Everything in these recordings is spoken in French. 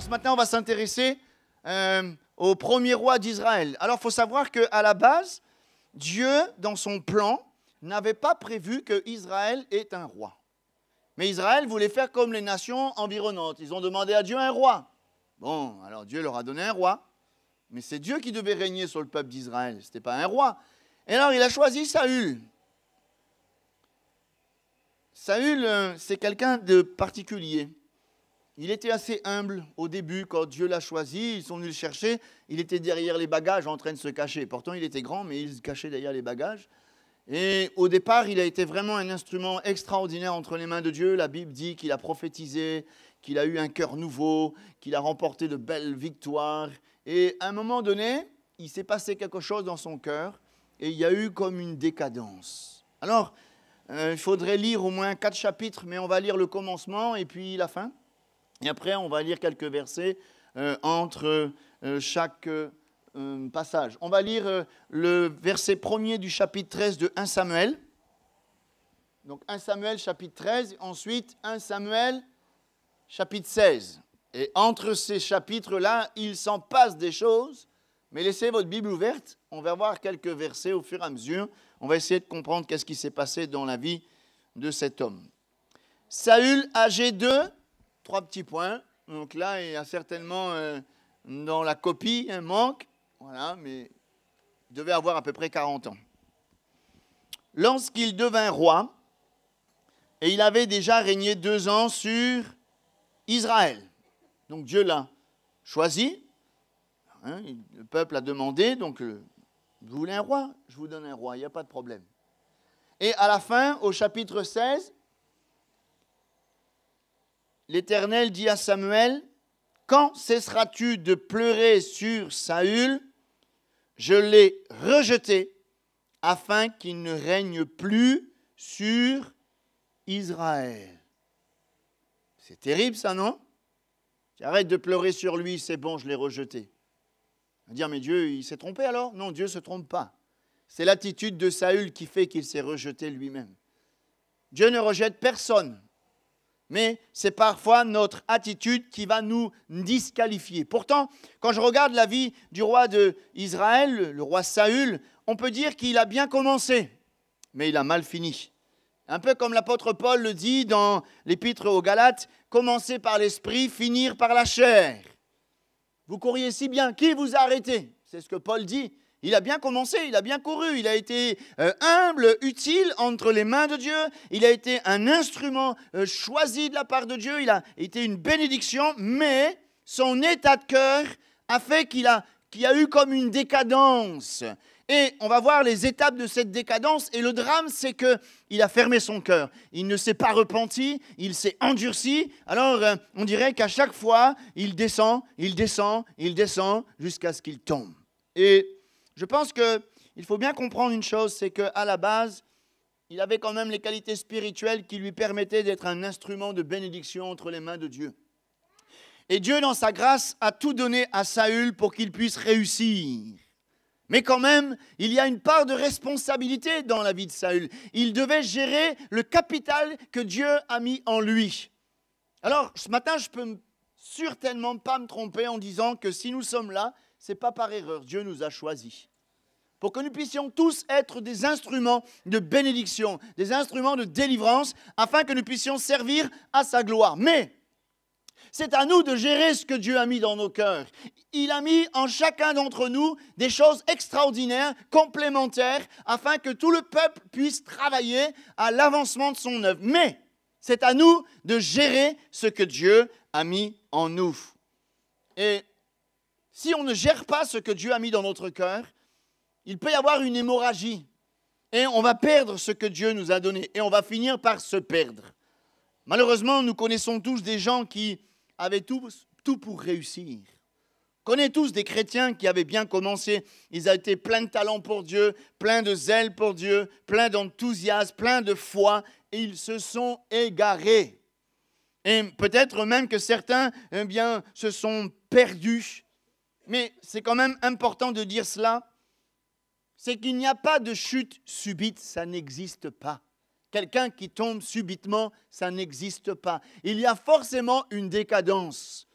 ce matin, on va s'intéresser au premier roi d'Israël. Alors, il faut savoir qu'à la base, Dieu, dans son plan, n'avait pas prévu qu'Israël ait un roi. Mais Israël voulait faire comme les nations environnantes. Ils ont demandé à Dieu un roi. Bon, alors Dieu leur a donné un roi. Mais c'est Dieu qui devait régner sur le peuple d'Israël. Ce n'était pas un roi. Et alors, il a choisi Saül. Saül, c'est quelqu'un de particulier. Il était assez humble au début, quand Dieu l'a choisi. Ils sont venus le chercher. Il était derrière les bagages en train de se cacher. Pourtant, il était grand, mais il se cachait derrière les bagages. Et au départ, il a été vraiment un instrument extraordinaire entre les mains de Dieu. La Bible dit qu'il a prophétisé, qu'il a eu un cœur nouveau, qu'il a remporté de belles victoires. Et à un moment donné, il s'est passé quelque chose dans son cœur et il y a eu comme une décadence. Alors, il faudrait lire au moins 4 chapitres, mais on va lire le commencement et puis la fin. Et après, on va lire quelques versets entre chaque passage. On va lire le verset 1er du chapitre 13 de 1 Samuel. Donc 1 Samuel chapitre 13, ensuite 1 Samuel chapitre 16. Et entre ces chapitres-là, il s'en passe des choses, mais laissez votre Bible ouverte, on va voir quelques versets au fur et à mesure. On va essayer de comprendre qu'est-ce qui s'est passé dans la vie de cet homme. Saül, âgé de 3 petits points. Donc là, il y a certainement dans la copie un manque. Voilà, mais il devait avoir à peu près 40 ans. Lorsqu'il devint roi, et il avait déjà régné 2 ans sur Israël. Donc Dieu l'a choisi. Hein, le peuple a demandé, donc vous voulez un roi? Je vous donne un roi, il n'y a pas de problème. Et à la fin, au chapitre 16, l'Éternel dit à Samuel, « Quand cesseras-tu de pleurer sur Saül? Je l'ai rejeté afin qu'il ne règne plus sur Israël. » C'est terrible ça, non? Arrête de pleurer sur lui, c'est bon, je l'ai rejeté. On va dire, mais Dieu, il s'est trompé alors? Non, Dieu ne se trompe pas. C'est l'attitude de Saül qui fait qu'il s'est rejeté lui-même. Dieu ne rejette personne. Mais c'est parfois notre attitude qui va nous disqualifier. Pourtant, quand je regarde la vie du roi d'Israël, le roi Saül, on peut dire qu'il a bien commencé, mais il a mal fini. Un peu comme l'apôtre Paul le dit dans l'épître aux Galates, commencer par l'esprit, finir par la chair. Vous couriez si bien, qui vous a arrêté? C'est ce que Paul dit. Il a bien commencé, il a bien couru, il a été humble, utile entre les mains de Dieu, il a été un instrument choisi de la part de Dieu, il a été une bénédiction, mais son état de cœur a fait qu'il y a eu comme une décadence. Et on va voir les étapes de cette décadence, et le drame, c'est qu'il a fermé son cœur. Il ne s'est pas repenti, il s'est endurci. Alors, on dirait qu'à chaque fois, il descend, jusqu'à ce qu'il tombe. Et je pense qu'il faut bien comprendre une chose, c'est qu'à la base, il avait quand même les qualités spirituelles qui lui permettaient d'être un instrument de bénédiction entre les mains de Dieu. Et Dieu, dans sa grâce, a tout donné à Saül pour qu'il puisse réussir. Mais quand même, il y a une part de responsabilité dans la vie de Saül. Il devait gérer le capital que Dieu a mis en lui. Alors, ce matin, je peux certainement pas me tromper en disant que si nous sommes là, ce n'est pas par erreur. Dieu nous a choisis. Pour que nous puissions tous être des instruments de bénédiction, des instruments de délivrance, afin que nous puissions servir à sa gloire. Mais c'est à nous de gérer ce que Dieu a mis dans nos cœurs. Il a mis en chacun d'entre nous des choses extraordinaires, complémentaires, afin que tout le peuple puisse travailler à l'avancement de son œuvre. Mais c'est à nous de gérer ce que Dieu a mis en nous. Et si on ne gère pas ce que Dieu a mis dans notre cœur, il peut y avoir une hémorragie. Et on va perdre ce que Dieu nous a donné. Et on va finir par se perdre. Malheureusement, nous connaissons tous des gens qui avaient tout pour réussir. On connaît tous des chrétiens qui avaient bien commencé. Ils ont été pleins de talent pour Dieu, pleins de zèle pour Dieu, pleins d'enthousiasme, pleins de foi. Et ils se sont égarés. Et peut-être même que certains se sont perdus. Mais c'est quand même important de dire cela. C'est qu'il n'y a pas de chute subite, ça n'existe pas. Quelqu'un qui tombe subitement, ça n'existe pas. Il y a forcément une décadence.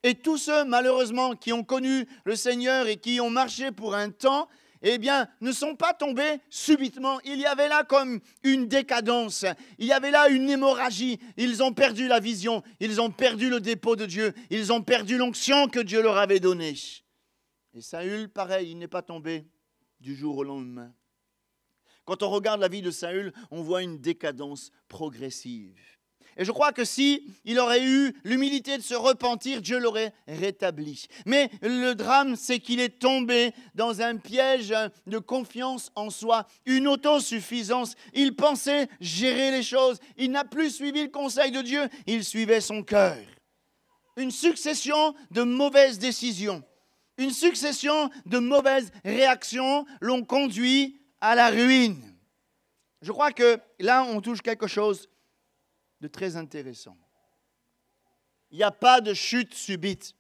Et tous ceux, malheureusement, qui ont connu le Seigneur et qui ont marché pour un temps, eh bien, ne sont pas tombés subitement. Il y avait là comme une décadence. Il y avait là une hémorragie. Ils ont perdu la vision. Ils ont perdu le dépôt de Dieu. Ils ont perdu l'onction que Dieu leur avait donnée. Et Saül, pareil, il n'est pas tombé du jour au lendemain. Quand on regarde la vie de Saül, on voit une décadence progressive. Et je crois que si il aurait eu l'humilité de se repentir, Dieu l'aurait rétabli. Mais le drame, c'est qu'il est tombé dans un piège de confiance en soi, une autosuffisance. Il pensait gérer les choses. Il n'a plus suivi le conseil de Dieu, il suivait son cœur. Une succession de mauvaises décisions, une succession de mauvaises réactions l'ont conduit à la ruine. Je crois que là, on touche quelque chose de très intéressant. Il n'y a pas de chute subite.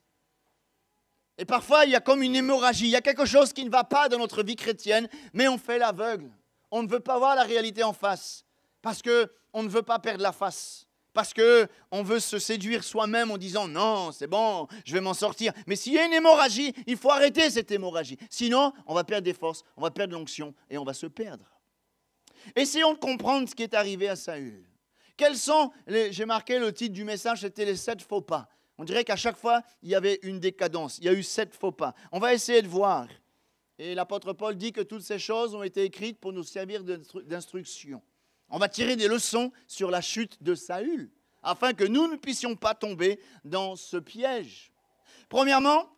Et parfois, il y a comme une hémorragie. Il y a quelque chose qui ne va pas dans notre vie chrétienne, mais on fait l'aveugle. On ne veut pas voir la réalité en face, parce qu'on ne veut pas perdre la face, parce qu'on veut se séduire soi-même en disant « Non, c'est bon, je vais m'en sortir ». Mais s'il y a une hémorragie, il faut arrêter cette hémorragie. Sinon, on va perdre des forces, on va perdre l'onction et on va se perdre. Essayons de comprendre ce qui est arrivé à Saül. Quels sont, j'ai marqué le titre du message, c'était les 7 faux pas. On dirait qu'à chaque fois, il y avait une décadence. Il y a eu 7 faux pas. On va essayer de voir. Et l'apôtre Paul dit que toutes ces choses ont été écrites pour nous servir d'instruction. On va tirer des leçons sur la chute de Saül, afin que nous ne puissions pas tomber dans ce piège. Premièrement,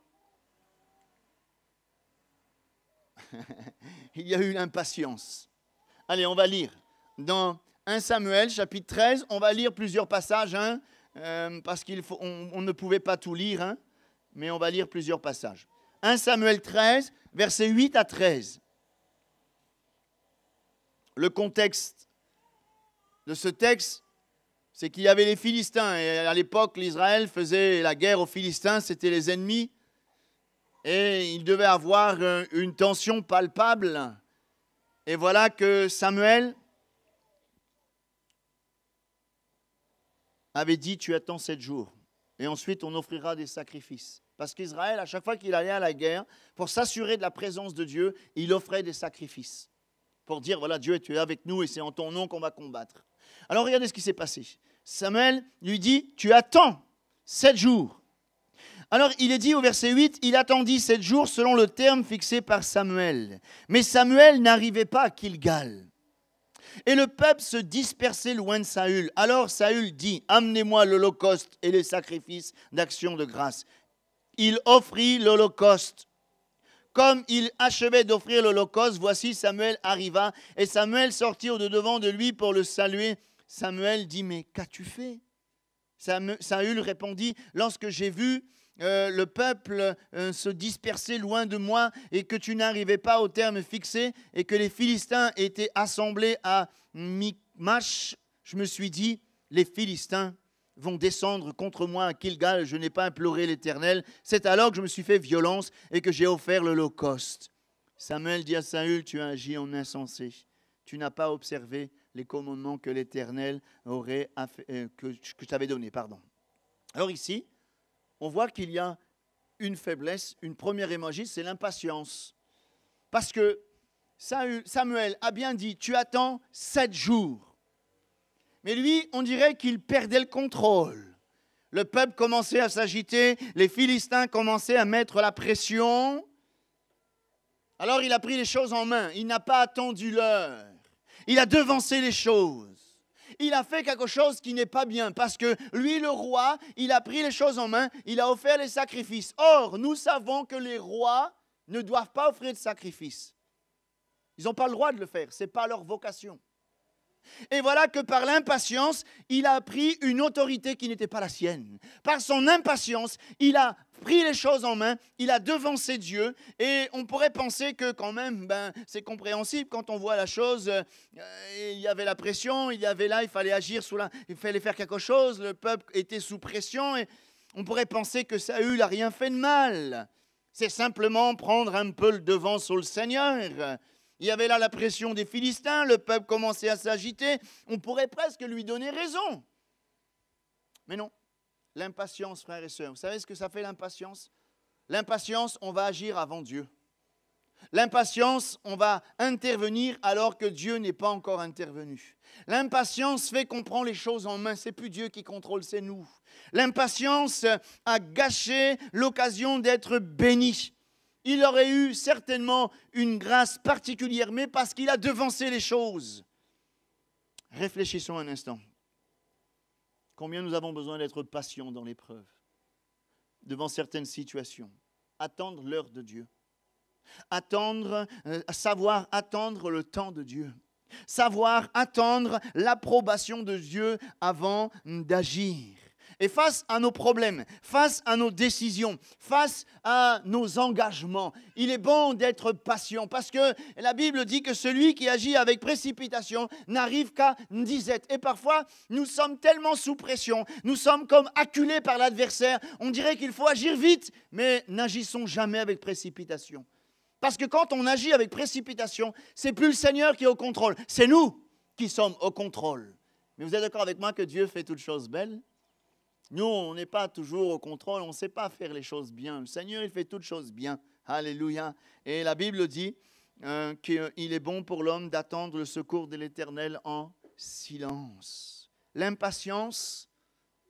il y a eu l'impatience. Allez, on va lire dans 1 Samuel, chapitre 13, on va lire plusieurs passages, parce qu'on ne pouvait pas tout lire, mais on va lire plusieurs passages. 1 Samuel 13, versets 8 à 13. Le contexte de ce texte, c'est qu'il y avait les Philistins, et à l'époque, l'Israël faisait la guerre aux Philistins, c'était les ennemis, et il devait avoir une tension palpable. Et voilà que Samuel avait dit, tu attends 7 jours, et ensuite on offrira des sacrifices. Parce qu'Israël, à chaque fois qu'il allait à la guerre, pour s'assurer de la présence de Dieu, il offrait des sacrifices. Pour dire, voilà, Dieu, tu es avec nous et c'est en ton nom qu'on va combattre. Alors regardez ce qui s'est passé. Samuel lui dit, tu attends 7 jours. Alors il est dit au verset 8, il attendit 7 jours selon le terme fixé par Samuel. Mais Samuel n'arrivait pas à Kilgal. Et le peuple se dispersait loin de Saül. Alors Saül dit, amenez-moi l'holocauste et les sacrifices d'action de grâce. Il offrit l'holocauste. Comme il achevait d'offrir l'holocauste, voici Samuel arriva, et Samuel sortit au-devant de lui pour le saluer. Samuel dit, mais qu'as-tu fait? Saül répondit, lorsque j'ai vu le peuple se disperser loin de moi et que tu n'arrivais pas au terme fixé et que les Philistins étaient assemblés à Michmash, je me suis dit, les Philistins vont descendre contre moi à Kilgal, je n'ai pas imploré l'Éternel. C'est alors que je me suis fait violence et que j'ai offert l'holocauste. Samuel dit à Saül, tu as agi en insensé. Tu n'as pas observé les commandements que l'Éternel que je t'avais donnés. Alors ici, on voit qu'il y a une faiblesse, une première hémorragie, c'est l'impatience. Parce que Samuel a bien dit, tu attends 7 jours. Mais lui, on dirait qu'il perdait le contrôle. Le peuple commençait à s'agiter, les Philistins commençaient à mettre la pression. Alors il a pris les choses en main, il n'a pas attendu l'heure. Il a devancé les choses. Il a fait quelque chose qui n'est pas bien parce que lui, le roi, il a pris les choses en main, il a offert les sacrifices. Or, nous savons que les rois ne doivent pas offrir de sacrifices. Ils n'ont pas le droit de le faire, ce n'est pas leur vocation. Et voilà que par l'impatience, il a pris une autorité qui n'était pas la sienne. Par son impatience, il a pris les choses en main, il a devancé Dieu. Et on pourrait penser que quand même, c'est compréhensible quand on voit la chose. Il y avait la pression, il fallait agir il fallait faire quelque chose. Le peuple était sous pression et on pourrait penser que Saül n'a rien fait de mal. C'est simplement prendre un peu le devant sur le Seigneur. Il y avait là la pression des Philistins, le peuple commençait à s'agiter. On pourrait presque lui donner raison. Mais non, L'impatience, frères et sœurs. Vous savez ce que ça fait l'impatience? L'impatience, on va agir avant Dieu. L'impatience, on va intervenir alors que Dieu n'est pas encore intervenu. L'impatience fait qu'on prend les choses en main. Ce n'est plus Dieu qui contrôle, c'est nous. L'impatience a gâché l'occasion d'être béni. Il aurait eu certainement une grâce particulière, mais parce qu'il a devancé les choses. Réfléchissons un instant. Combien nous avons besoin d'être patients dans l'épreuve, devant certaines situations. Attendre l'heure de Dieu. Savoir attendre le temps de Dieu. Savoir attendre l'approbation de Dieu avant d'agir. Et face à nos problèmes, face à nos décisions, face à nos engagements, il est bon d'être patient parce que la Bible dit que celui qui agit avec précipitation n'arrive qu'à disette. Et parfois, nous sommes tellement sous pression, nous sommes comme acculés par l'adversaire, on dirait qu'il faut agir vite, mais n'agissons jamais avec précipitation. Parce que quand on agit avec précipitation, c'est plus le Seigneur qui est au contrôle, c'est nous qui sommes au contrôle. Mais vous êtes d'accord avec moi que Dieu fait toutes choses belles? Nous, on n'est pas toujours au contrôle, on ne sait pas faire les choses bien. Le Seigneur, il fait toutes choses bien. Alléluia. Et la Bible dit qu'il est bon pour l'homme d'attendre le secours de l'Éternel en silence. L'impatience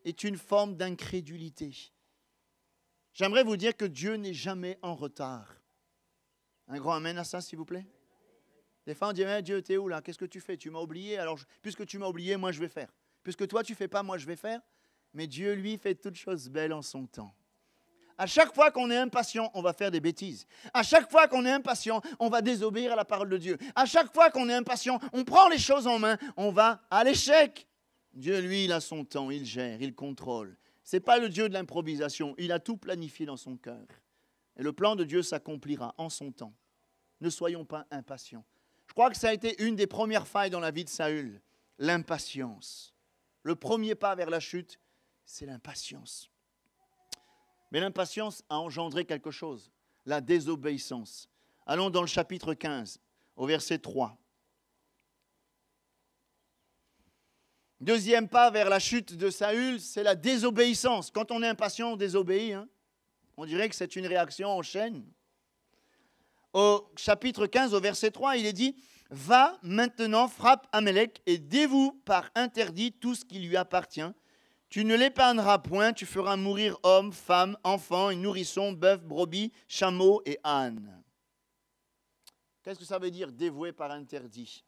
est une forme d'incrédulité. J'aimerais vous dire que Dieu n'est jamais en retard. Un grand amen à ça, s'il vous plaît. Des fois, on dit, mais Dieu, t'es où là? Qu'est-ce que tu fais? Tu m'as oublié, alors puisque tu m'as oublié, moi je vais faire. Puisque toi, tu ne fais pas, moi je vais faire. Mais Dieu, lui, fait toutes choses belles en son temps. À chaque fois qu'on est impatient, on va faire des bêtises. À chaque fois qu'on est impatient, on va désobéir à la parole de Dieu. À chaque fois qu'on est impatient, on prend les choses en main, on va à l'échec. Dieu, lui, il a son temps, il gère, il contrôle. Ce n'est pas le Dieu de l'improvisation, il a tout planifié dans son cœur. Et le plan de Dieu s'accomplira en son temps. Ne soyons pas impatients. Je crois que ça a été une des premières failles dans la vie de Saül, l'impatience. Le premier pas vers la chute, c'est l'impatience. Mais l'impatience a engendré quelque chose, la désobéissance. Allons dans le chapitre 15, au verset 3. Deuxième pas vers la chute de Saül, c'est la désobéissance. Quand on est impatient, on désobéit. On dirait que c'est une réaction en chaîne. Au chapitre 15, au verset 3, il est dit « Va maintenant, frappe Amélec et dévoue par interdit tout ce qui lui appartient. Tu ne l'épargneras point, tu feras mourir hommes, femmes, enfants, et nourrissons, bœufs, brebis, chameaux et ânes. » Qu'est-ce que ça veut dire dévouer par interdit?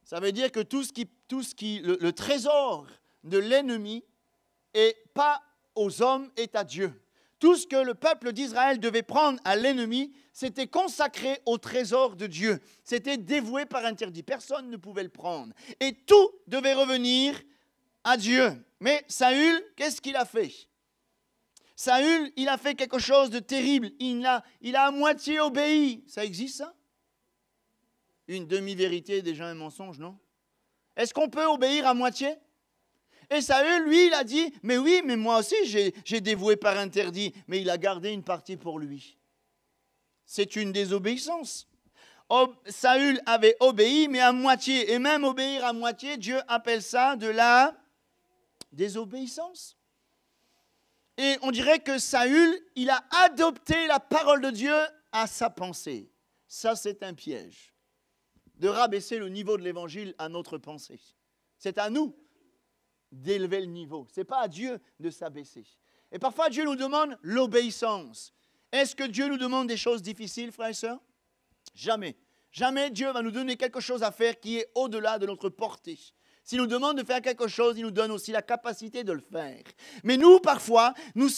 Ça veut dire que le trésor de l'ennemi est pas aux hommes, est à Dieu. Tout ce que le peuple d'Israël devait prendre à l'ennemi, c'était consacré au trésor de Dieu. C'était dévoué par interdit. Personne ne pouvait le prendre. Et tout devait revenir à Dieu. Mais Saül, qu'est-ce qu'il a fait? Saül, il a fait quelque chose de terrible. Il a à moitié obéi. Ça existe, ça? Une demi-vérité est déjà un mensonge, non? Est-ce qu'on peut obéir à moitié? Et Saül, lui, il a dit, mais oui, mais moi aussi, j'ai dévoué par interdit. Mais il a gardé une partie pour lui. C'est une désobéissance. Saül avait obéi, mais à moitié. Et même obéir à moitié, Dieu appelle ça de la désobéissance. Et on dirait que Saül, il a adopté la parole de Dieu à sa pensée. Ça, c'est un piège. De rabaisser le niveau de l'évangile à notre pensée. C'est à nous d'élever le niveau. Ce n'est pas à Dieu de s'abaisser. Et parfois, Dieu nous demande l'obéissance. Est-ce que Dieu nous demande des choses difficiles, frères et sœurs? Jamais. Jamais Dieu va nous donner quelque chose à faire qui est au-delà de notre portée. S'il nous demande de faire quelque chose, il nous donne aussi la capacité de le faire. Mais nous, parfois, nous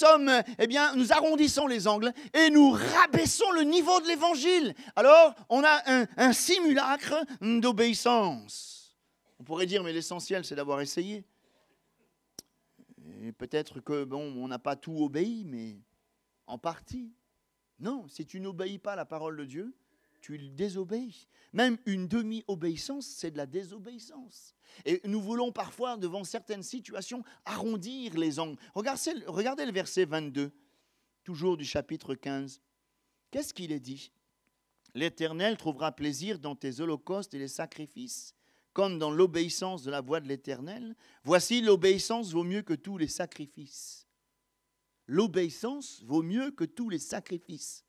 arrondissons les angles et nous rabaissons le niveau de l'évangile. Alors, on a un simulacre d'obéissance. On pourrait dire, mais l'essentiel, c'est d'avoir essayé. Et peut-être que, on n'a pas tout obéi, mais en partie. Non, si tu n'obéis pas à la parole de Dieu, tu le désobéis. Même une demi-obéissance, c'est de la désobéissance. Et nous voulons parfois, devant certaines situations, arrondir les angles. Regardez le verset 22, toujours du chapitre 15. Qu'est-ce qu'il est dit? « L'Éternel trouvera plaisir dans tes holocaustes et les sacrifices comme dans l'obéissance de la voix de l'Éternel. Voici, l'obéissance vaut mieux que tous les sacrifices. L'obéissance vaut mieux que tous les sacrifices.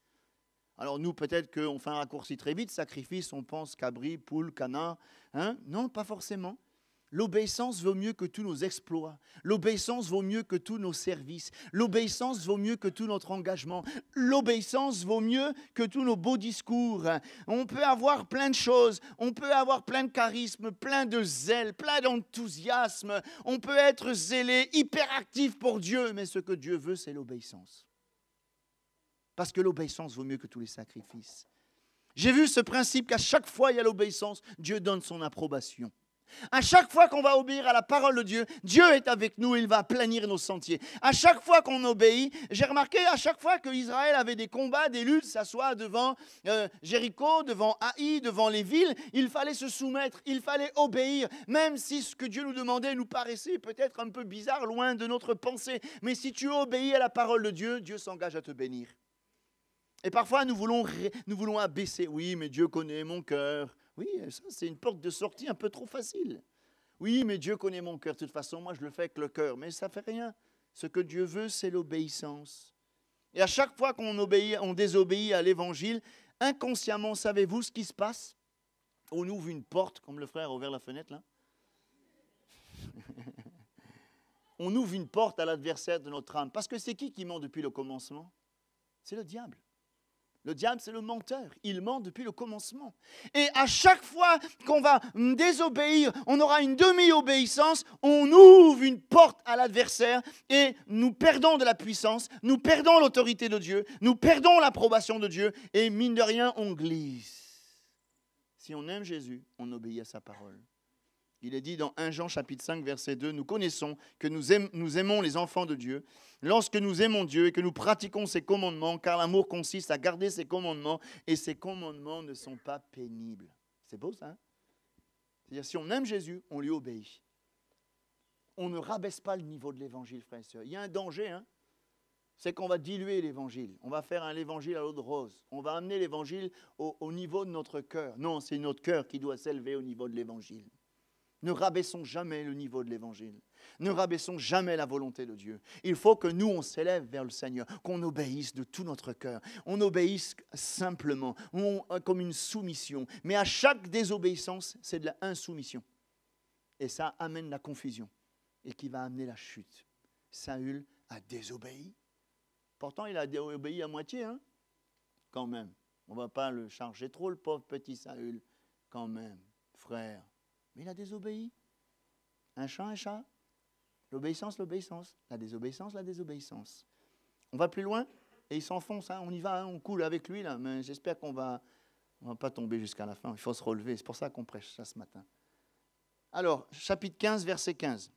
Alors nous, peut-être qu'on fait un raccourci très vite. Sacrifice, on pense cabri, poule, canard. Hein? Non, pas forcément. L'obéissance vaut mieux que tous nos exploits. L'obéissance vaut mieux que tous nos services. L'obéissance vaut mieux que tout notre engagement. L'obéissance vaut mieux que tous nos beaux discours. On peut avoir plein de choses. On peut avoir plein de charisme, plein de zèle, plein d'enthousiasme. On peut être zélé, hyperactif pour Dieu. Mais ce que Dieu veut, c'est l'obéissance. Parce que l'obéissance vaut mieux que tous les sacrifices. J'ai vu ce principe qu'à chaque fois il y a l'obéissance, Dieu donne son approbation. À chaque fois qu'on va obéir à la parole de Dieu, Dieu est avec nous, il va aplanir nos sentiers. À chaque fois qu'on obéit, j'ai remarqué à chaque fois qu'Israël avait des combats, des luttes, ça soit devant Jéricho, devant Haï, devant les villes, il fallait se soumettre, il fallait obéir, même si ce que Dieu nous demandait nous paraissait peut-être un peu bizarre, loin de notre pensée. Mais si tu obéis à la parole de Dieu, Dieu s'engage à te bénir. Et parfois, nous voulons abaisser. Oui, mais Dieu connaît mon cœur. Oui, ça, c'est une porte de sortie un peu trop facile. Oui, mais Dieu connaît mon cœur. De toute façon, moi, je le fais avec le cœur. Mais ça ne fait rien. Ce que Dieu veut, c'est l'obéissance. Et à chaque fois qu'on désobéit à l'Évangile, inconsciemment, savez-vous ce qui se passe? On ouvre une porte, comme le frère a ouvert la fenêtre, là. On ouvre une porte à l'adversaire de notre âme. Parce que c'est qui ment depuis le commencement? C'est le diable. Le diable, c'est le menteur. Il ment depuis le commencement. Et à chaque fois qu'on va désobéir, on aura une demi-obéissance, on ouvre une porte à l'adversaire et nous perdons de la puissance, nous perdons l'autorité de Dieu, nous perdons l'approbation de Dieu et mine de rien, on glisse. Si on aime Jésus, on obéit à sa parole. Il est dit dans 1 Jean chapitre 5, verset 2, « Nous connaissons que nous aimons les enfants de Dieu lorsque nous aimons Dieu et que nous pratiquons ses commandements, car l'amour consiste à garder ses commandements et ses commandements ne sont pas pénibles. » C'est beau ça, hein? C'est-à-dire, si on aime Jésus, on lui obéit. On ne rabaisse pas le niveau de l'évangile, frères et sœurs. Il y a un danger, hein? C'est qu'on va diluer l'évangile. On va faire un évangile à l'eau de rose. On va amener l'évangile au niveau de notre cœur. Non, c'est notre cœur qui doit s'élever au niveau de l'évangile. Ne rabaissons jamais le niveau de l'Évangile. Ne rabaissons jamais la volonté de Dieu. Il faut que nous, on s'élève vers le Seigneur, qu'on obéisse de tout notre cœur. On obéisse simplement, comme une soumission. Mais à chaque désobéissance, c'est de la insoumission. Et ça amène la confusion et qui va amener la chute. Saül a désobéi. Pourtant, il a obéi à moitié, hein? Quand même. On ne va pas le charger trop, le pauvre petit Saül. Quand même, frère. Mais il a désobéi. Un chat. L'obéissance, l'obéissance. La désobéissance, la désobéissance. On va plus loin et il s'enfonce. Hein. On y va, hein. On coule avec lui, là. Mais j'espère qu'on va pas tomber jusqu'à la fin. Il faut se relever. C'est pour ça qu'on prêche ça ce matin. Alors, chapitre 15, verset 15.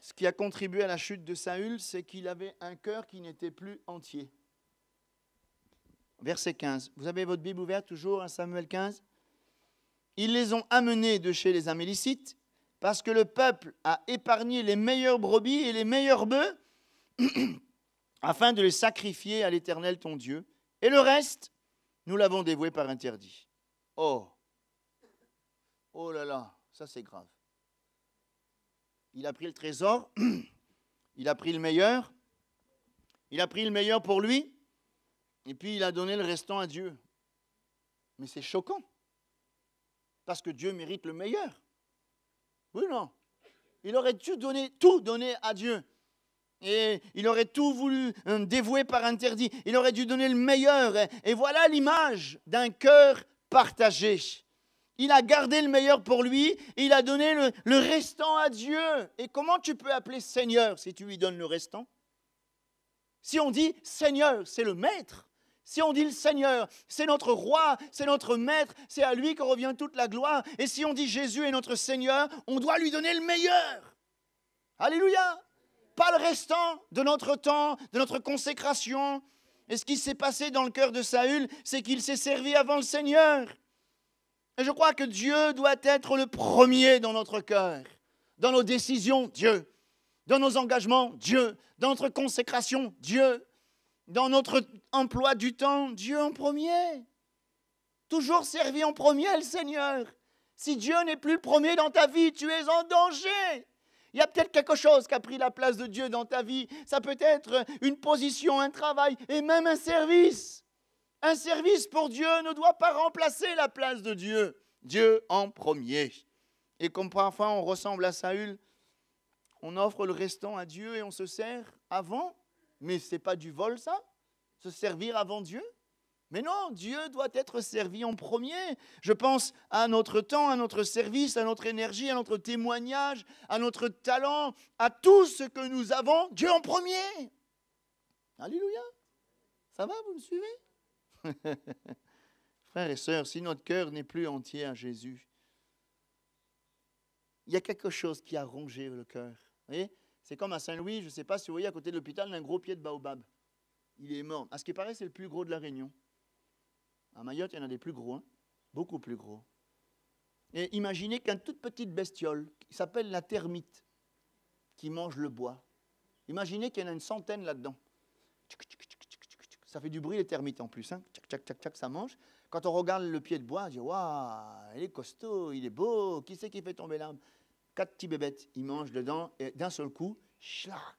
Ce qui a contribué à la chute de Saül, c'est qu'il avait un cœur qui n'était plus entier. Verset 15. Vous avez votre Bible ouverte toujours, hein, Samuel 15? Ils les ont amenés de chez les Amélicites parce que le peuple a épargné les meilleures brebis et les meilleurs bœufs afin de les sacrifier à l'Éternel ton Dieu. Et le reste, nous l'avons dévoué par interdit. Oh là là, ça c'est grave. Il a pris le trésor, il a pris le meilleur pour lui, et puis il a donné le restant à Dieu. Mais c'est choquant. Parce que Dieu mérite le meilleur. Oui ou non? Il aurait dû tout donner à Dieu. Et il aurait tout voulu dévouer par interdit. Il aurait dû donner le meilleur. Et voilà l'image d'un cœur partagé. Il a gardé le meilleur pour lui. Et il a donné le restant à Dieu. Et comment tu peux appeler Seigneur si tu lui donnes le restant? Si on dit Seigneur, c'est le maître. Si on dit le Seigneur, c'est notre roi, c'est notre maître, c'est à lui que revient toute la gloire. Et si on dit Jésus est notre Seigneur, on doit lui donner le meilleur. Alléluia. Pas le restant de notre temps, de notre consécration. Et ce qui s'est passé dans le cœur de Saül, c'est qu'il s'est servi avant le Seigneur. Et je crois que Dieu doit être le premier dans notre cœur. Dans nos décisions, Dieu. Dans nos engagements, Dieu. Dans notre consécration, Dieu. Dans notre emploi du temps, Dieu en premier. Toujours servi en premier le Seigneur. Si Dieu n'est plus le premier dans ta vie, tu es en danger. Il y a peut-être quelque chose qui a pris la place de Dieu dans ta vie. Ça peut être une position, un travail et même un service. Un service pour Dieu ne doit pas remplacer la place de Dieu. Dieu en premier. Et comme parfois on ressemble à Saül, on offre le restant à Dieu et on se sert avant. Mais ce n'est pas du vol ça, se servir avant Dieu. Mais non, Dieu doit être servi en premier. Je pense à notre temps, à notre service, à notre énergie, à notre témoignage, à notre talent, à tout ce que nous avons, Dieu en premier. Alléluia. Ça va, vous me suivez? Frères et sœurs, si notre cœur n'est plus entier à Jésus, il y a quelque chose qui a rongé le cœur. Vous voyez? C'est comme à Saint-Louis, je ne sais pas si vous voyez à côté de l'hôpital, il y a un gros pied de baobab. Il est mort. À ce qui paraît, c'est le plus gros de la Réunion. À Mayotte, il y en a des plus gros, hein? Beaucoup plus gros. Et imaginez qu'une toute petite bestiole qui s'appelle la termite, qui mange le bois. Imaginez qu'il y en a une centaine là-dedans. Ça fait du bruit les termites en plus, hein? Tchac, tchac, tchac, tchac, ça mange. Quand on regarde le pied de bois, on dit waouh, il est costaud, il est beau. Qui c'est qui fait tomber l'arbre? 4 petits bébêtes, ils mangent dedans et d'un seul coup, schlac,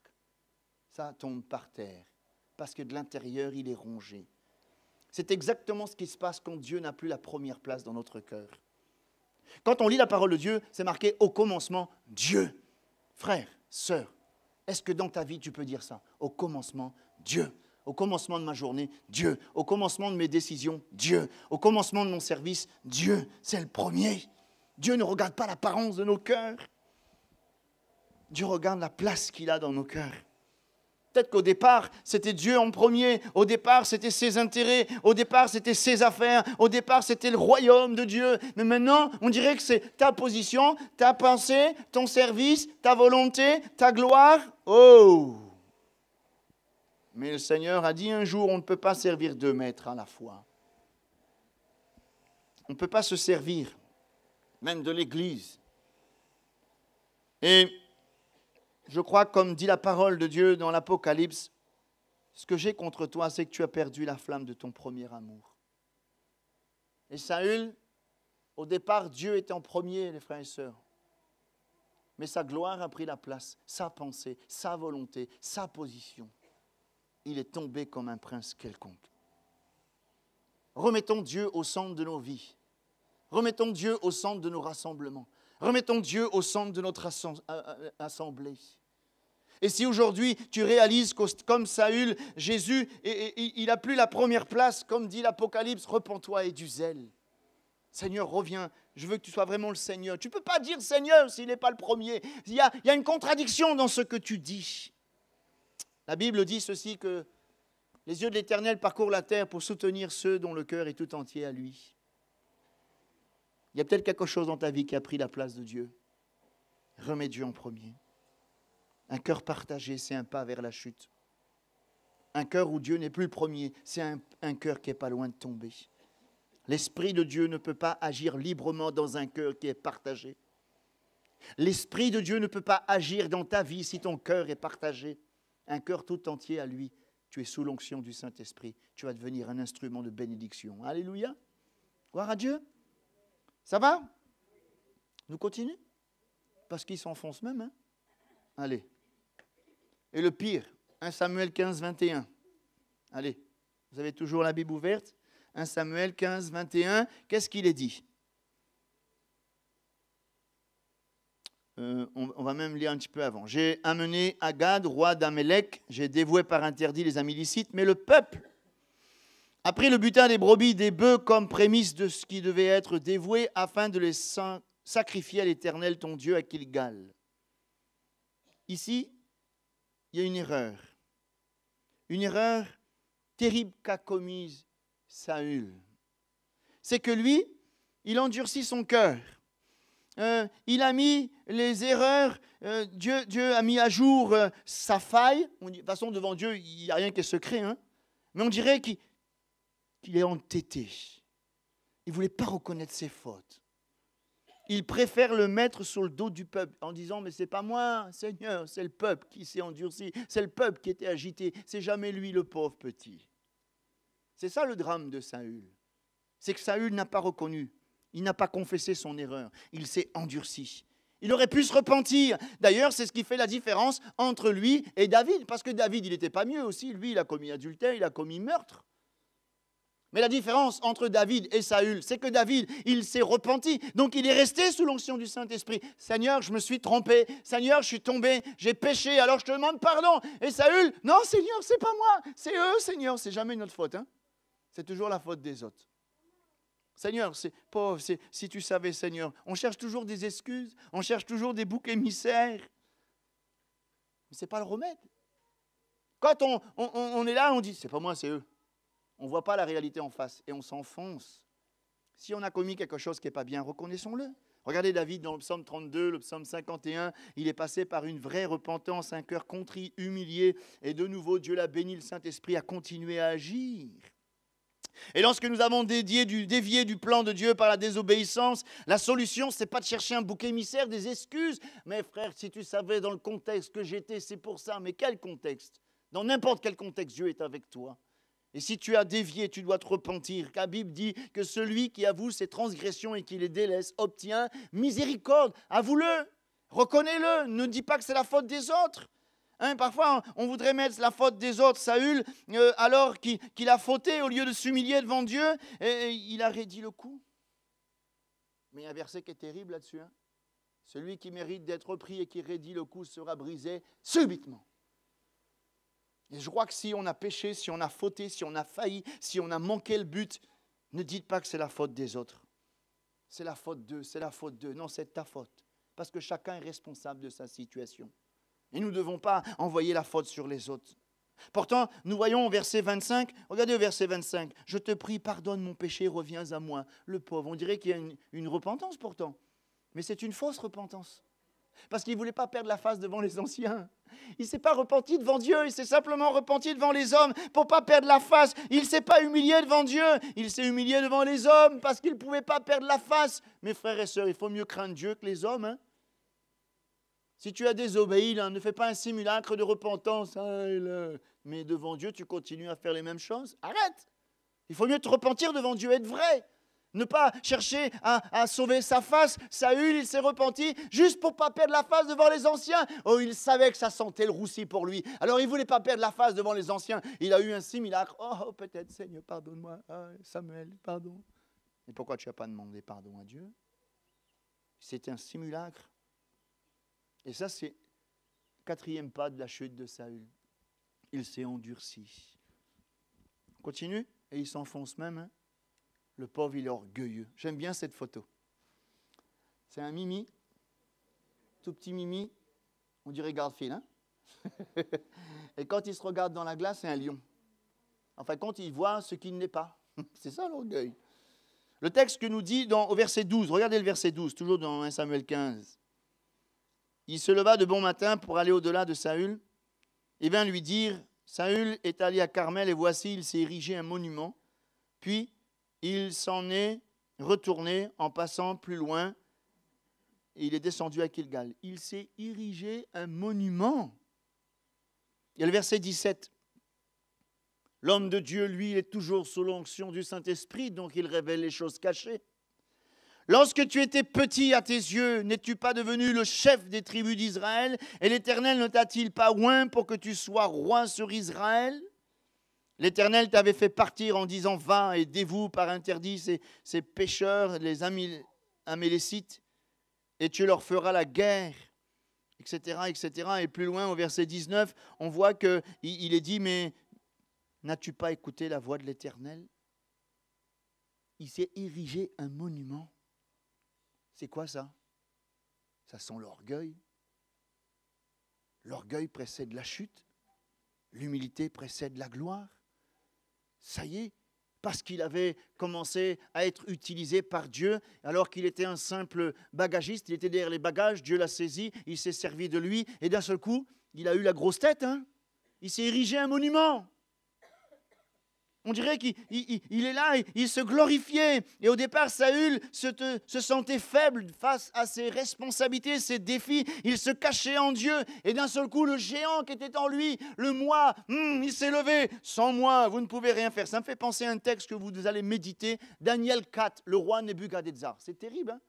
ça tombe par terre parce que de l'intérieur, il est rongé. C'est exactement ce qui se passe quand Dieu n'a plus la première place dans notre cœur. Quand on lit la parole de Dieu, c'est marqué au commencement, Dieu. Frère, sœur, est-ce que dans ta vie, tu peux dire ça? Au commencement, Dieu. Au commencement de ma journée, Dieu. Au commencement de mes décisions, Dieu. Au commencement de mon service, Dieu. C'est le premier. Dieu ne regarde pas l'apparence de nos cœurs. Dieu regarde la place qu'il a dans nos cœurs. Peut-être qu'au départ, c'était Dieu en premier. Au départ, c'était ses intérêts. Au départ, c'était ses affaires. Au départ, c'était le royaume de Dieu. Mais maintenant, on dirait que c'est ta position, ta pensée, ton service, ta volonté, ta gloire. Oh! Mais le Seigneur a dit un jour, on ne peut pas servir 2 maîtres à la fois. On ne peut pas se servir, même de l'Église. Et je crois, comme dit la parole de Dieu dans l'Apocalypse, ce que j'ai contre toi, c'est que tu as perdu la flamme de ton premier amour. Et Saül, au départ, Dieu était en premier, les frères et sœurs. Mais sa gloire a pris la place, sa pensée, sa volonté, sa position. Il est tombé comme un prince quelconque. Remettons Dieu au centre de nos vies. Remettons Dieu au centre de nos rassemblements. Remettons Dieu au centre de notre assemblée. Et si aujourd'hui tu réalises que comme Saül, Jésus, il n'a plus la première place, comme dit l'Apocalypse, repens-toi et du zèle. Seigneur, reviens, je veux que tu sois vraiment le Seigneur. Tu ne peux pas dire Seigneur s'il n'est pas le premier. Il y a une contradiction dans ce que tu dis. La Bible dit ceci, que les yeux de l'Éternel parcourent la terre pour soutenir ceux dont le cœur est tout entier à lui. Il y a peut-être quelque chose dans ta vie qui a pris la place de Dieu. Remets Dieu en premier. Un cœur partagé, c'est un pas vers la chute. Un cœur où Dieu n'est plus le premier, c'est un cœur qui n'est pas loin de tomber. L'Esprit de Dieu ne peut pas agir librement dans un cœur qui est partagé. L'Esprit de Dieu ne peut pas agir dans ta vie si ton cœur est partagé. Un cœur tout entier à lui, tu es sous l'onction du Saint-Esprit. Tu vas devenir un instrument de bénédiction. Alléluia. Gloire à Dieu. Ça va? Nous continuons? Parce qu'ils s'enfoncent même. Hein? Allez. Et le pire, 1 Samuel 15, 21. Allez, vous avez toujours la Bible ouverte? 1 Samuel 15, 21. Qu'est-ce qu'il est dit? On va même lire un petit peu avant. J'ai amené Agad, roi d'Amélec. J'ai dévoué par interdit les Amélicites. Mais le peuple a pris le butin des brebis, des bœufs comme prémisse de ce qui devait être dévoué afin de les sacrifier à l'Éternel, ton Dieu, à Gilgal. Ici, il y a une erreur. Une erreur terrible qu'a commise Saül. C'est que lui, il endurcit son cœur. Il a mis les erreurs, Dieu a mis à jour sa faille. De toute façon, devant Dieu, il n'y a rien qui est secret. Hein? Mais on dirait qu'il est entêté. Il ne voulait pas reconnaître ses fautes. Il préfère le mettre sur le dos du peuple en disant « Mais ce n'est pas moi, Seigneur, c'est le peuple qui s'est endurci. C'est le peuple qui était agité. C'est jamais lui le pauvre petit. » C'est ça le drame de Saül. c'est que Saül n'a pas reconnu, il n'a pas confessé son erreur, il s'est endurci. Il aurait pu se repentir. D'ailleurs, c'est ce qui fait la différence entre lui et David, parce que David, il n'était pas mieux aussi. Lui, il a commis adultère, il a commis meurtre. Mais la différence entre David et Saül, c'est que David, il s'est repenti. Donc il est resté sous l'onction du Saint-Esprit. Seigneur, je me suis trompé. Seigneur, je suis tombé. J'ai péché, alors je te demande pardon. Et Saül, non Seigneur, c'est pas moi. C'est eux, Seigneur. C'est jamais notre faute. Hein? C'est toujours la faute des autres. Seigneur, c'est pauvre, si tu savais, Seigneur. On cherche toujours des excuses. On cherche toujours des boucs émissaires. Mais ce n'est pas le remède. Quand on est là, on dit, c'est pas moi, c'est eux. On ne voit pas la réalité en face et on s'enfonce. Si on a commis quelque chose qui n'est pas bien, reconnaissons-le. Regardez David dans le psaume 32, le psaume 51, il est passé par une vraie repentance, un cœur contrit, humilié, et de nouveau Dieu l'a béni, le Saint-Esprit a continué à agir. Et lorsque nous avons dévié du plan de Dieu par la désobéissance, la solution, ce n'est pas de chercher un bouc émissaire, des excuses. Mais frère, si tu savais dans le contexte que j'étais, c'est pour ça. Mais quel contexte? Dans n'importe quel contexte, Dieu est avec toi. Et si tu as dévié, tu dois te repentir. Car la Bible dit que celui qui avoue ses transgressions et qui les délaisse obtient miséricorde. Avoue-le, reconnais-le, ne dis pas que c'est la faute des autres. Hein, parfois, on voudrait mettre la faute des autres. Saül, alors qu'il a fauté, au lieu de s'humilier devant Dieu, il a raidi le coup. Mais il y a un verset qui est terrible là-dessus. Hein. Celui qui mérite d'être pris et qui raidit le coup sera brisé subitement. Et je crois que si on a péché, si on a fauté, si on a failli, si on a manqué le but, ne dites pas que c'est la faute des autres. C'est la faute d'eux, c'est la faute d'eux. Non, c'est ta faute. Parce que chacun est responsable de sa situation. Et nous ne devons pas envoyer la faute sur les autres. Pourtant, nous voyons au verset 25, regardez au verset 25, « Je te prie, pardonne mon péché, reviens à moi. » Le pauvre, on dirait qu'il y a une repentance pourtant. Mais c'est une fausse repentance. Parce qu'il ne voulait pas perdre la face devant les anciens. Il ne s'est pas repenti devant Dieu, il s'est simplement repenti devant les hommes pour ne pas perdre la face. Il ne s'est pas humilié devant Dieu, il s'est humilié devant les hommes parce qu'il ne pouvait pas perdre la face. Mes frères et sœurs, il faut mieux craindre Dieu que les hommes. Hein? Si tu as désobéi, là, ne fais pas un simulacre de repentance. Mais devant Dieu, tu continues à faire les mêmes choses. Arrête! Il faut mieux te repentir devant Dieu, être vrai. Ne pas chercher à sauver sa face. Saül, il s'est repenti juste pour ne pas perdre la face devant les anciens. Oh, il savait que ça sentait le roussi pour lui. Alors, il ne voulait pas perdre la face devant les anciens. Il a eu un simulacre. Oh, peut-être, Seigneur, pardonne-moi. Ah, Samuel, pardon. Et pourquoi tu n'as pas demandé pardon à Dieu? C'était un simulacre. Et ça, c'est le quatrième pas de la chute de Saül. Il s'est endurci. On continue. Et il s'enfonce même. Hein? Le pauvre, il est orgueilleux. J'aime bien cette photo. C'est un Mimi, tout petit Mimi, on dirait Garfield. Hein? Et quand il se regarde dans la glace, c'est un lion. Enfin, quand il voit ce qu'il n'est pas. C'est ça l'orgueil. Le texte que nous dit au verset 12, regardez le verset 12, toujours dans 1 Samuel 15. Il se leva de bon matin pour aller au-delà de Saül et vint lui dire, Saül est allé à Carmel et voici, il s'est érigé un monument. Puis, il s'en est retourné en passant plus loin et il est descendu à Kilgal. Il s'est érigé un monument. Il y a le verset 17. L'homme de Dieu, lui, il est toujours sous l'onction du Saint-Esprit, donc il révèle les choses cachées. Lorsque tu étais petit à tes yeux, n'es-tu pas devenu le chef des tribus d'Israël? Et l'Éternel ne t'a-t-il pas oint pour que tu sois roi sur Israël? L'Éternel t'avait fait partir en disant, va et dévoue par interdit ces pécheurs, les Amélécites, et tu leur feras la guerre, etc., etc. Et plus loin, au verset 19, on voit qu'il est dit, mais n'as-tu pas écouté la voix de l'Éternel? Il s'est érigé un monument. C'est quoi ça? Ça sent l'orgueil. L'orgueil précède la chute. L'humilité précède la gloire. Ça y est, parce qu'il avait commencé à être utilisé par Dieu, alors qu'il était un simple bagagiste, il était derrière les bagages, Dieu l'a saisi, il s'est servi de lui, et d'un seul coup, il a eu la grosse tête. Hein? Il s'est érigé un monument. On dirait qu'il est là, il se glorifiait. Et au départ, Saül se sentait faible face à ses responsabilités, ses défis. Il se cachait en Dieu. Et d'un seul coup, le géant qui était en lui, le moi, il s'est levé. Sans moi, vous ne pouvez rien faire. Ça me fait penser à un texte que vous allez méditer. Daniel 4, le roi Nebuchadnezzar. C'est terrible, hein?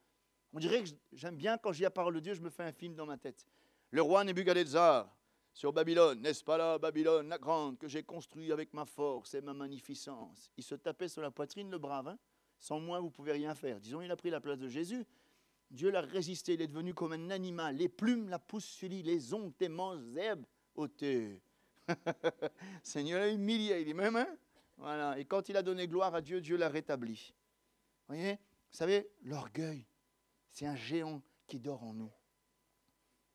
On dirait que j'aime bien quand j'ai la parole de Dieu, je me fais un film dans ma tête. Le roi Nebuchadnezzar. Sur Babylone, n'est-ce pas là, Babylone, la grande, que j'ai construite avec ma force et ma magnificence. Il se tapait sur la poitrine, le brave. Hein. Sans moi, vous ne pouvez rien faire. Disons, il a pris la place de Jésus. Dieu l'a résisté, il est devenu comme un animal. Les plumes la poussent sur lui, les ongles t'aimants zèbres ôtés. Seigneur l'a humilié, il dit même, hein. Voilà. Et quand il a donné gloire à Dieu, Dieu l'a rétabli. Vous voyez, vous savez, l'orgueil, c'est un géant qui dort en nous.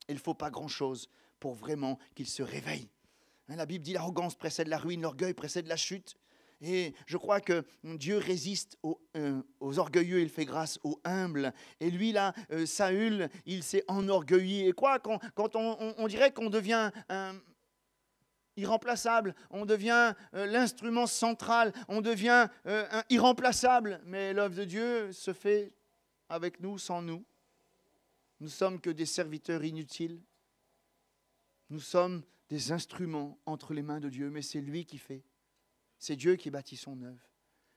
Il ne faut pas grand-chose pour vraiment qu'il se réveille. La Bible dit l'arrogance précède la ruine, l'orgueil précède la chute. Et je crois que Dieu résiste aux orgueilleux, il fait grâce aux humbles. Et lui, là, Saül, il s'est enorgueilli. Et quoi, quand on dirait qu'on devient irremplaçable, on devient l'instrument central, on devient irremplaçable. Mais l'œuvre de Dieu se fait avec nous, sans nous. Nous ne sommes que des serviteurs inutiles. Nous sommes des instruments entre les mains de Dieu, mais c'est lui qui fait. C'est Dieu qui bâtit son œuvre.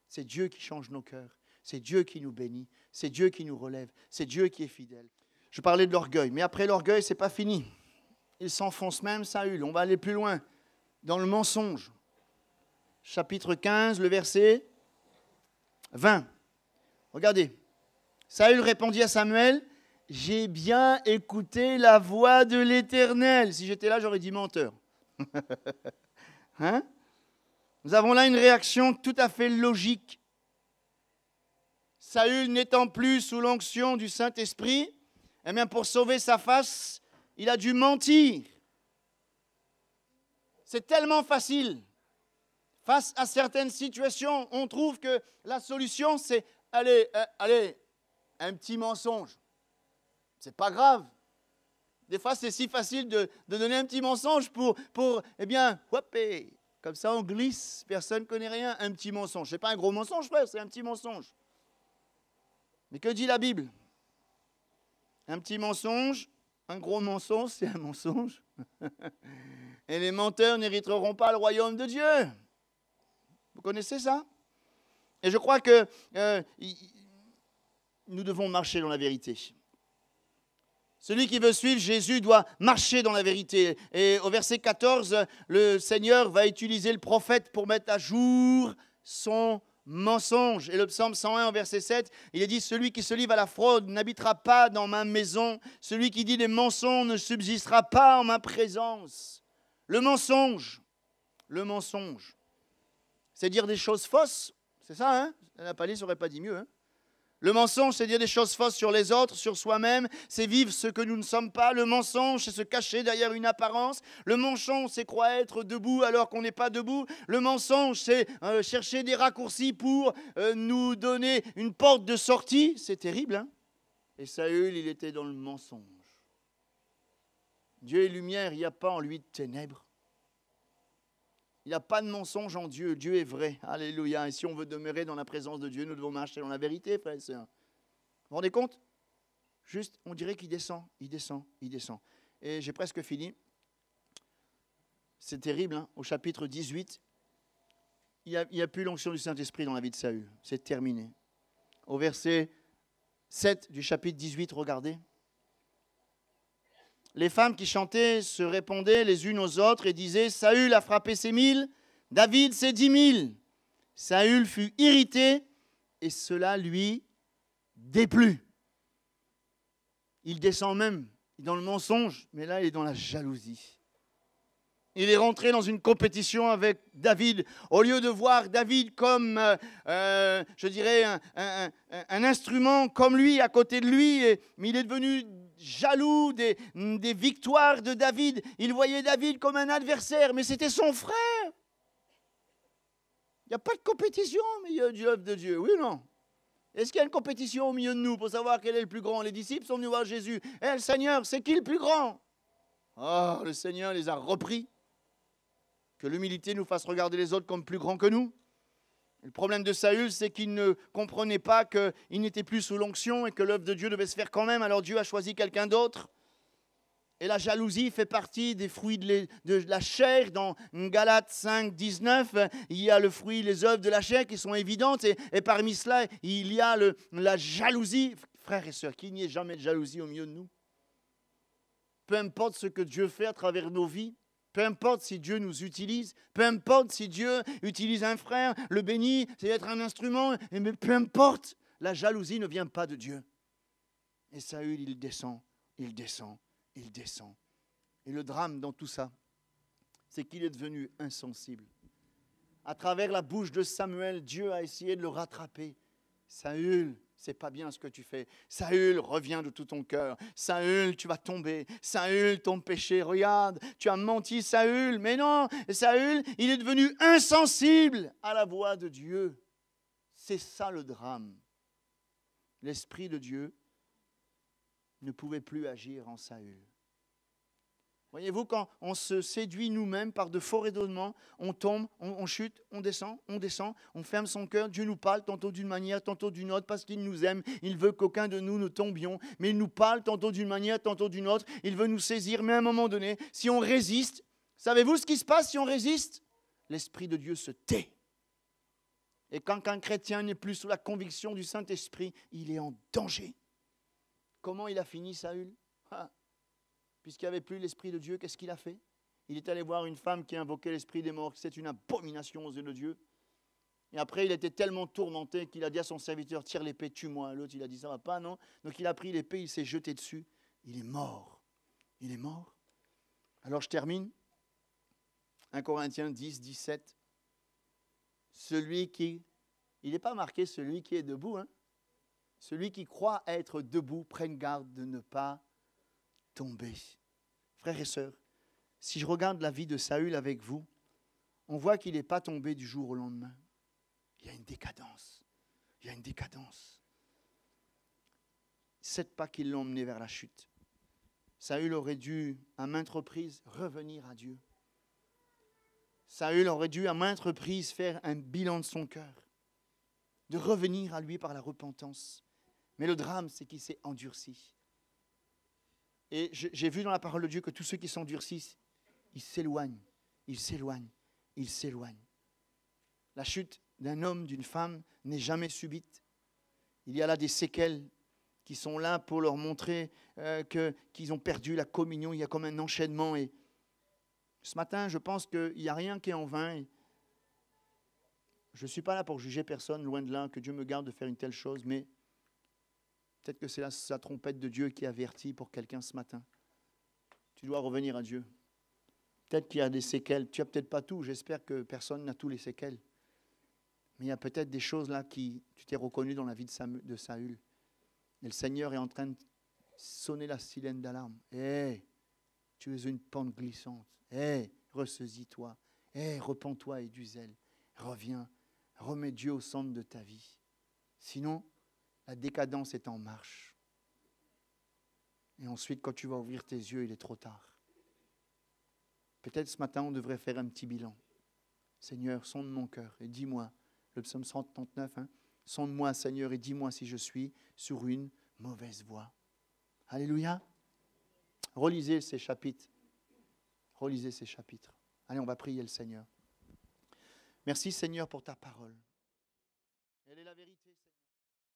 C'est Dieu qui change nos cœurs. C'est Dieu qui nous bénit. C'est Dieu qui nous relève. C'est Dieu qui est fidèle. Je parlais de l'orgueil, mais après l'orgueil, ce n'est pas fini. Il s'enfonce même, Saül. On va aller plus loin, dans le mensonge. Chapitre 15, le verset 20. Regardez. Saül répondit à Samuel, « J'ai bien écouté la voix de l'Éternel. » Si j'étais là, j'aurais dit menteur. Hein? Nous avons là une réaction tout à fait logique. Saül n'étant plus sous l'onction du Saint-Esprit, eh bien pour sauver sa face, il a dû mentir. C'est tellement facile. Face à certaines situations, on trouve que la solution, c'est allez, un petit mensonge. C'est pas grave. Des fois, c'est si facile de donner un petit mensonge pour eh bien, hopé, comme ça on glisse, personne ne connaît rien. Un petit mensonge. C'est pas un gros mensonge, frère, c'est un petit mensonge. Mais que dit la Bible? Un petit mensonge, un gros mensonge, c'est un mensonge. Et les menteurs n'hériteront pas le royaume de Dieu. Vous connaissez ça? Et je crois que nous devons marcher dans la vérité. Celui qui veut suivre Jésus doit marcher dans la vérité. Et au verset 14, le Seigneur va utiliser le prophète pour mettre à jour son mensonge. Et le psaume 101 au verset 7, il est dit « Celui qui se livre à la fraude n'habitera pas dans ma maison. Celui qui dit des mensonges ne subsistera pas en ma présence. » Le mensonge, c'est dire des choses fausses. C'est ça, hein? La palisse n'aurait pas dit mieux, hein? Le mensonge, c'est dire des choses fausses sur les autres, sur soi-même. C'est vivre ce que nous ne sommes pas. Le mensonge, c'est se cacher derrière une apparence. Le mensonge, c'est croire être debout alors qu'on n'est pas debout. Le mensonge, c'est chercher des raccourcis pour nous donner une porte de sortie. C'est terrible, hein? Et Saül, il était dans le mensonge. Dieu est lumière, il n'y a pas en lui de ténèbres. Il n'y a pas de mensonge en Dieu. Dieu est vrai. Alléluia. Et si on veut demeurer dans la présence de Dieu, nous devons marcher dans la vérité, frères et sœurs. Vous vous rendez compte? Juste, on dirait qu'il descend, il descend, il descend. Et j'ai presque fini. C'est terrible, hein? Au chapitre 18, il n'y a plus l'onction du Saint-Esprit dans la vie de Saül. C'est terminé. Au verset 7 du chapitre 18, regardez. Les femmes qui chantaient se répondaient les unes aux autres et disaient « Saül a frappé ses 1000, David ses 10 000. » Saül fut irrité et cela lui déplut. Il descend même dans le mensonge, mais là il est dans la jalousie. Il est rentré dans une compétition avec David. Au lieu de voir David comme, je dirais, un instrument comme lui, à côté de lui, mais il est devenu jaloux des victoires de David. Il voyait David comme un adversaire, mais c'était son frère. Il n'y a pas de compétition au milieu de l'œuvre de Dieu, oui ou non? Est-ce qu'il y a une compétition au milieu de nous pour savoir quel est le plus grand? Les disciples sont venus voir Jésus. « Eh, le Seigneur, c'est qui le plus grand ?» Oh, le Seigneur les a repris. Que l'humilité nous fasse regarder les autres comme plus grands que nous. Le problème de Saül, c'est qu'il ne comprenait pas qu'il n'était plus sous l'onction et que l'œuvre de Dieu devait se faire quand même. Alors Dieu a choisi quelqu'un d'autre. Et la jalousie fait partie des fruits de la chair. Dans Galates 5, 19, il y a le fruit, les œuvres de la chair qui sont évidentes. Et parmi cela, il y a la jalousie. Frères et sœurs, qu'il n'y ait jamais de jalousie au milieu de nous. Peu importe ce que Dieu fait à travers nos vies, peu importe si Dieu nous utilise, peu importe si Dieu utilise un frère, le bénit, c'est être un instrument, mais peu importe, la jalousie ne vient pas de Dieu. Et Saül, il descend, il descend, il descend. Et le drame dans tout ça, c'est qu'il est devenu insensible. À travers la bouche de Samuel, Dieu a essayé de le rattraper. Saül, c'est pas bien ce que tu fais. Saül, reviens de tout ton cœur. Saül, tu vas tomber. Saül, ton péché, regarde, tu as menti, Saül. Mais non, Saül, il est devenu insensible à la voix de Dieu. C'est ça le drame. L'Esprit de Dieu ne pouvait plus agir en Saül. Voyez-vous, quand on se séduit nous-mêmes par de faux raisonnements, on tombe, on chute, on descend, on ferme son cœur. Dieu nous parle tantôt d'une manière, tantôt d'une autre, parce qu'il nous aime. Il veut qu'aucun de nous ne tombions, mais il nous parle tantôt d'une manière, tantôt d'une autre. Il veut nous saisir, mais à un moment donné, si on résiste, savez-vous ce qui se passe si on résiste? L'Esprit de Dieu se tait. Et quand un chrétien n'est plus sous la conviction du Saint-Esprit, il est en danger. Comment il a fini, Saül? Puisqu'il n'y avait plus l'Esprit de Dieu, qu'est-ce qu'il a fait? Il est allé voir une femme qui invoquait l'Esprit des morts. C'est une abomination aux yeux de Dieu. Et après, il était tellement tourmenté qu'il a dit à son serviteur, tire l'épée, tue-moi. L'autre, il a dit, ça ne va pas, non? Donc il a pris l'épée, il s'est jeté dessus. Il est mort. Il est mort. Alors je termine. 1 Corinthiens 10, 17. Celui qui... Il n'est pas marqué celui qui est debout. Hein? Celui qui croit être debout, prenne garde de ne pas tomber. Frères et sœurs, si je regarde la vie de Saül avec vous, on voit qu'il n'est pas tombé du jour au lendemain. Il y a une décadence. Il y a une décadence. 7 pas qui l'ont emmené vers la chute. Saül aurait dû, à maintes reprises, revenir à Dieu. Saül aurait dû, à maintes reprises, faire un bilan de son cœur, de revenir à lui par la repentance. Mais le drame, c'est qu'il s'est endurci. Et j'ai vu dans la parole de Dieu que tous ceux qui s'endurcissent, ils s'éloignent, ils s'éloignent, ils s'éloignent. La chute d'un homme, d'une femme n'est jamais subite. Il y a là des séquelles qui sont là pour leur montrer qu'ils ont perdu la communion. Il y a comme un enchaînement. Et ce matin, je pense qu'il n'y a rien qui est en vain. Et je ne suis pas là pour juger personne, loin de là, que Dieu me garde de faire une telle chose, mais peut-être que c'est la trompette de Dieu qui avertit pour quelqu'un ce matin. Tu dois revenir à Dieu. Peut-être qu'il y a des séquelles. Tu n'as peut-être pas tout. J'espère que personne n'a tous les séquelles. Mais il y a peut-être des choses là qui tu t'es reconnu dans la vie de Saül. Et le Seigneur est en train de sonner la sirène d'alarme. Hé, tu es une pente glissante. Hé, ressaisis-toi. Hé, repens-toi et du zèle. Reviens. Remets Dieu au centre de ta vie. Sinon, la décadence est en marche. Et ensuite, quand tu vas ouvrir tes yeux, il est trop tard. Peut-être ce matin, on devrait faire un petit bilan. Seigneur, sonde mon cœur et dis-moi, le psaume 139, sonde-moi, Seigneur, et dis-moi si je suis sur une mauvaise voie. Alléluia. Relisez ces chapitres. Relisez ces chapitres. Allez, on va prier le Seigneur. Merci, Seigneur, pour ta parole. Elle est la vérité.